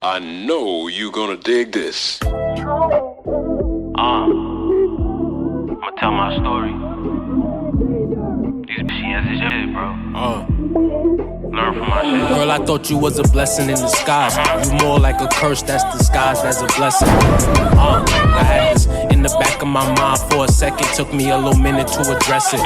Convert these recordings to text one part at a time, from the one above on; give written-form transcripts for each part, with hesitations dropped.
I know you gonna dig this. I'ma tell my story. These bitches is shit, bro. Learn from my shit. Girl, I thought you was a blessing in disguise. You more like a curse that's disguised as a blessing. I had this in the back of my mind for a second. Took me a little minute to address it.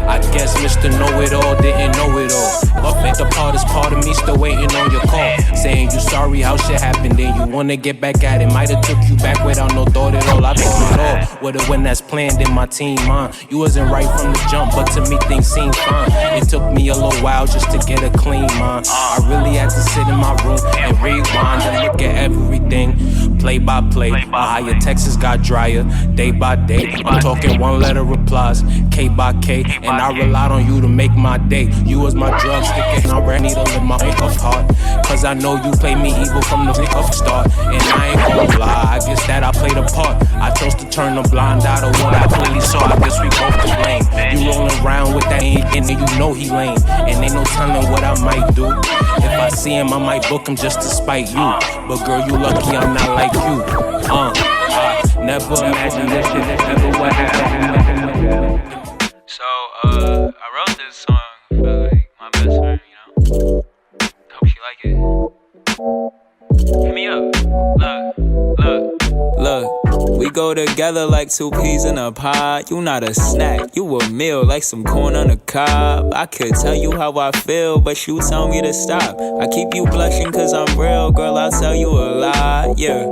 I guess Mr. Know-It-All didn't know it all. What make the hardest part of me still waiting on your call, saying you sorry how shit happened, then you wanna get back at it. Might've took you back without no thought at all. I thought it all would've when that's planned in my team mind. You wasn't right from the jump, but to me things seemed fine. It took me a little while just to get a clean mind. I really had to sit in my room and rewind and look at everything play by play. How your texts got drier day by day. I'm talking one letter replies, K by K, and I relied on you to make my day. You was my drug stick and I ran needle in my off heart. Cause I know you played me evil from the start. And I ain't gonna lie, I guess that I played a part. I chose to turn a blind eye to what I clearly saw. I guess we both to blame. You rolling around with that and you know he lame. And ain't no telling what I might do. If I see him, I might book him just to spite you. But girl, you lucky I'm not like you. I never imagined this shit ever would happen. So, I wrote this song for, like, my best friend, you know? Hope she like it. Hit me up. Look, we go together like two peas in a pod. You not a snack, you a meal like some corn on a cob. I could tell you how I feel, but you tell me to stop. I keep you blushing cause I'm real, girl, I'll tell you a lie, yeah.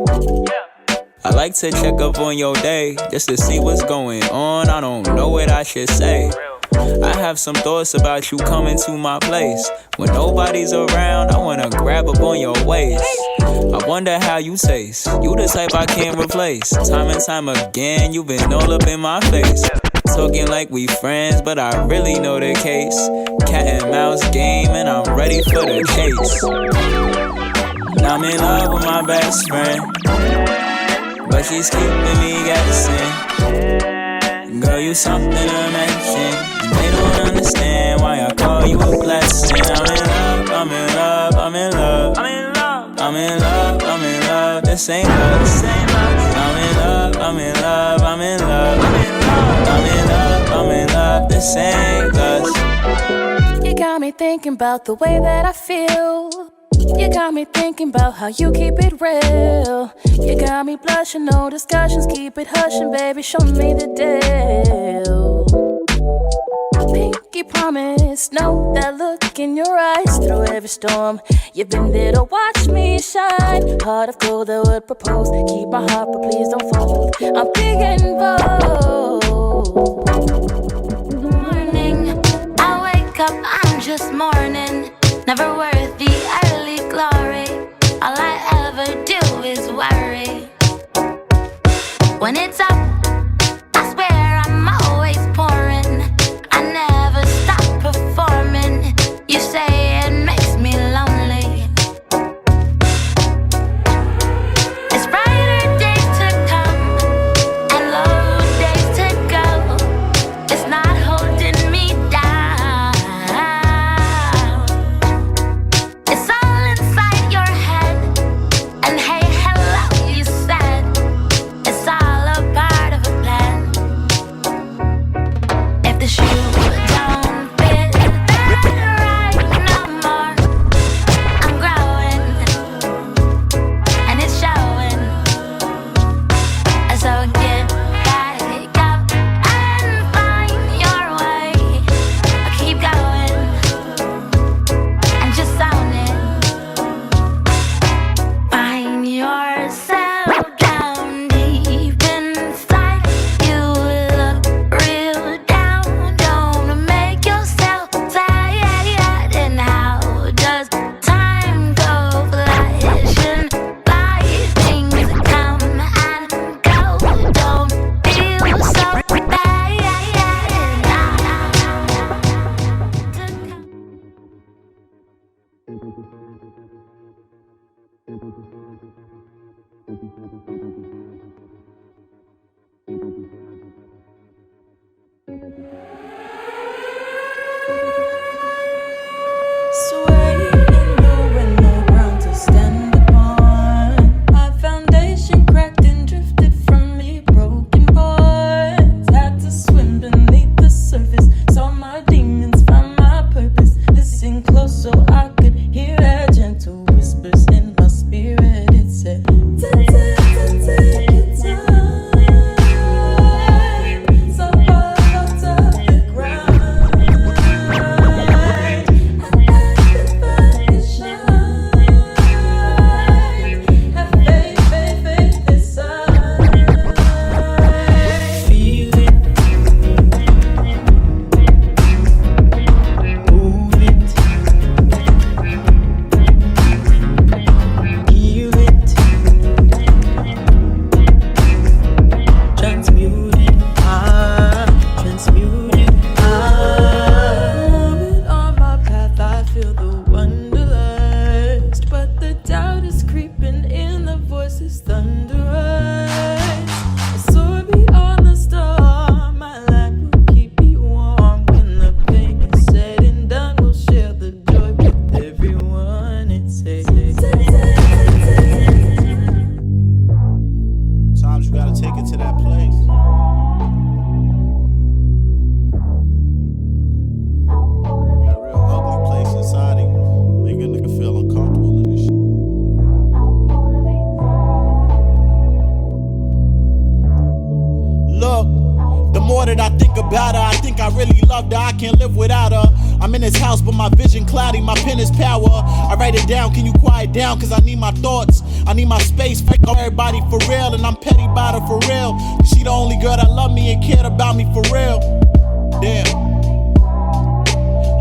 I like to check up on your day, just to see what's going on. I don't know what I should say. I have some thoughts about you coming to my place. When nobody's around, I wanna grab up on your waist. I wonder how you taste. You the type I can't replace. Time and time again, you've been all up in my face. Talking like we friends, but I really know the case. Cat and mouse game, and I'm ready for the chase. I'm in love with my best friend, but she's keeping me guessing. Girl, you something to mention. They don't understand why I call you a blessing. I'm in love, I'm in love, I'm in love, I'm in love, I'm in love, I'm in love. This ain't love, this ain't love. I'm in love, I'm in love, I'm in love, I'm in love, I'm in love, I'm in love. This ain't us. You got me thinking about the way that I feel. You got me thinking about how you keep it real. You got me blushing, no discussions, keep it hushing, baby, show me the deal. Pinky promise, know that look in your eyes through every storm. You've been there to watch me shine. Heart of gold that would propose. Keep my heart, but please don't fold. I'm big and bold. Morning, I wake up, I'm just mourning. Never worth the early glory. All I ever do is worry. When it's up, I swear I'm always pouring. I never stop performing. You say it makes me lonely. It's brighter days to come and low days to go. It's not holding me down. it, I think about her. I think I really loved her, I can't live without her. I'm in this house, but my vision cloudy, my pen is power. I write it down, can you quiet down? Cause I need my thoughts, I need my space. Fuck everybody for real, and I'm petty about her for real. Cause she the only girl that loved me and cared about me for real. Damn.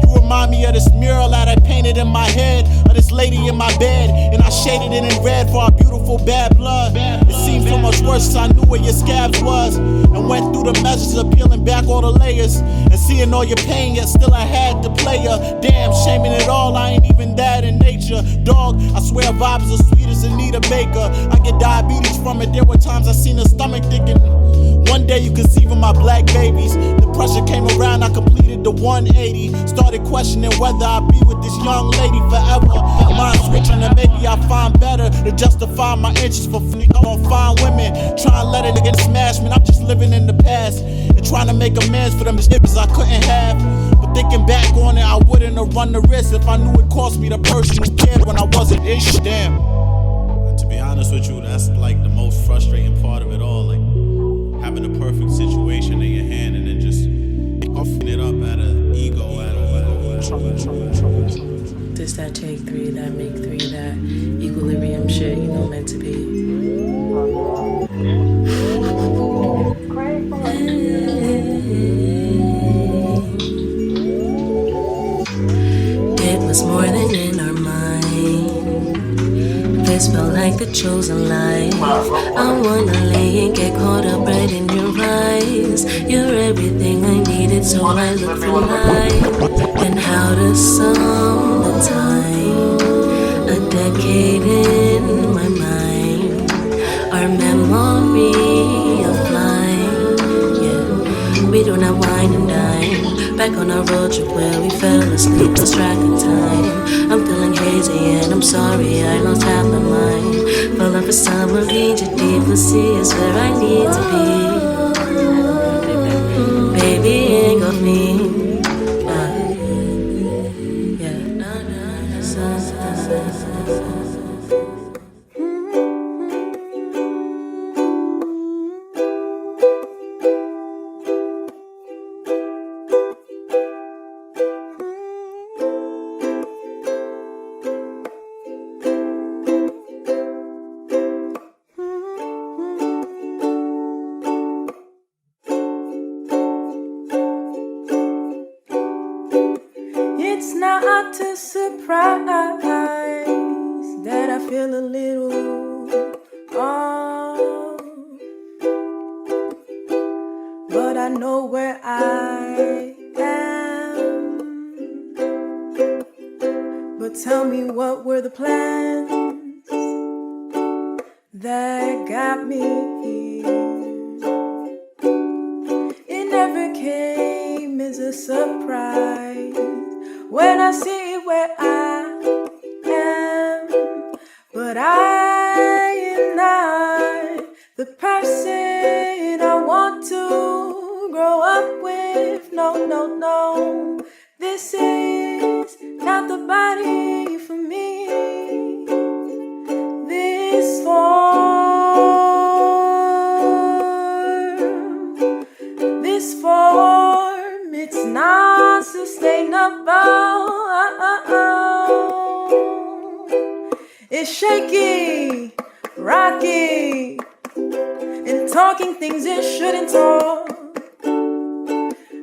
You remind me of this mural that I painted in my head, of this lady in my bed, and I shaded it in red for our beautiful bad blood. It seemed so much worse since I knew where your scabs was, and went through the measures of peeling back all the layers, and seeing all your pain, yet still I had to play her. Damn, shaming it all, I ain't even that in nature. Dog, I swear vibes are sweet as Anita Baker. I get diabetes from it, there were times I seen her stomach thinking, one day you conceive of my black babies. The pressure came around, I completed the 180. Started questioning whether I'd be with this young lady forever. Mind switching and maybe I find better to justify my interest for on fine women. Trying to let a nigga smash me, I'm just living in the past and trying to make amends for them mistakes I couldn't have. But thinking back on it, I wouldn't have run the risk if I knew it cost me the person who cared when I wasn't ish. Damn. And to be honest with you, that's like the most frustrating part of it all. Like, having a perfect situation in your hand and then just offing it up at an ego. This that take three, that make three, that equilibrium shit, you know, meant to be. It was more than in our mind. This felt like the chosen life. I wanna lay and get caught up right in your eyes. You're everything I needed, so I look for life. And how to sum the time, a decade in my mind. Our memory of flying, yeah. We do not wine and dine. Back on our road trip where we fell asleep, lost track of time. I'm feeling hazy and I'm sorry I lost half my mind. Fell off a summer beach, a deep blue sea is where I need to be. Baby, engulf me. It's shaky, rocky, and talking things it shouldn't talk.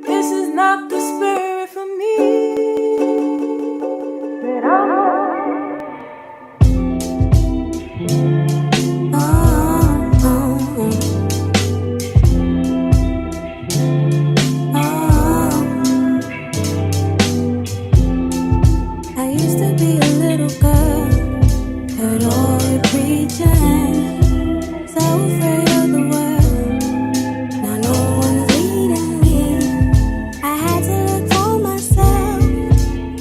This is not the spirit for me. I used to be a little girl, heard all the preaching, so afraid of the world. Now no one's leading me. I had to look for myself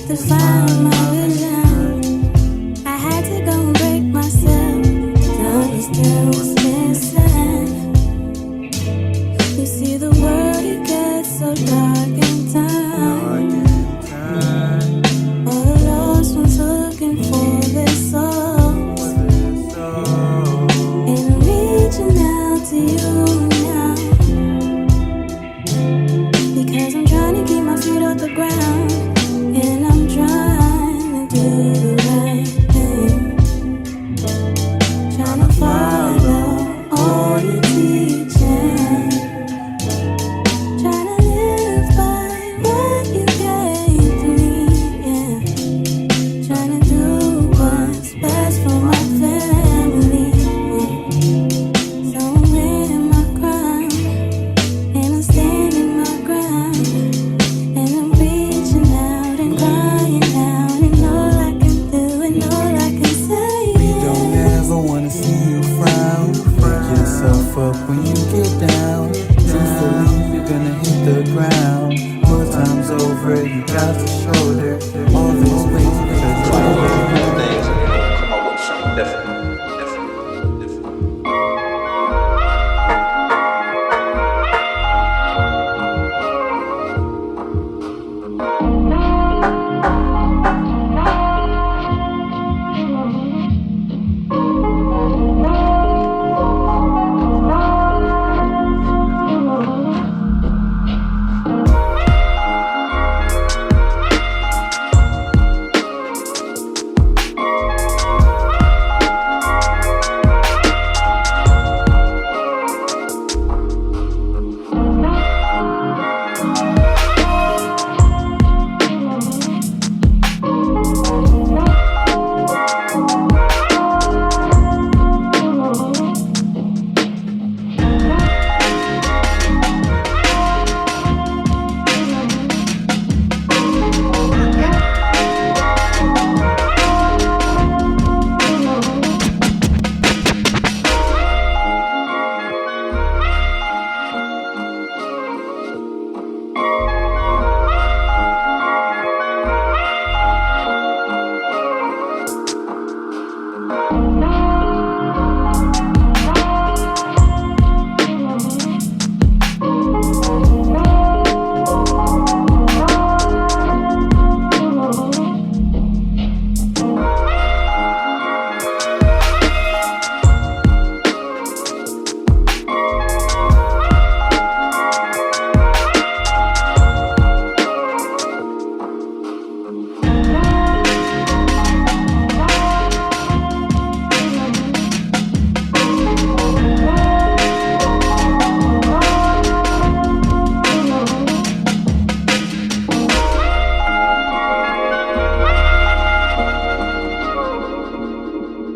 to find my vision. I had to go and break myself to understand what's missing. You see, the world, it gets so dark in time. All the lost ones looking for their soul.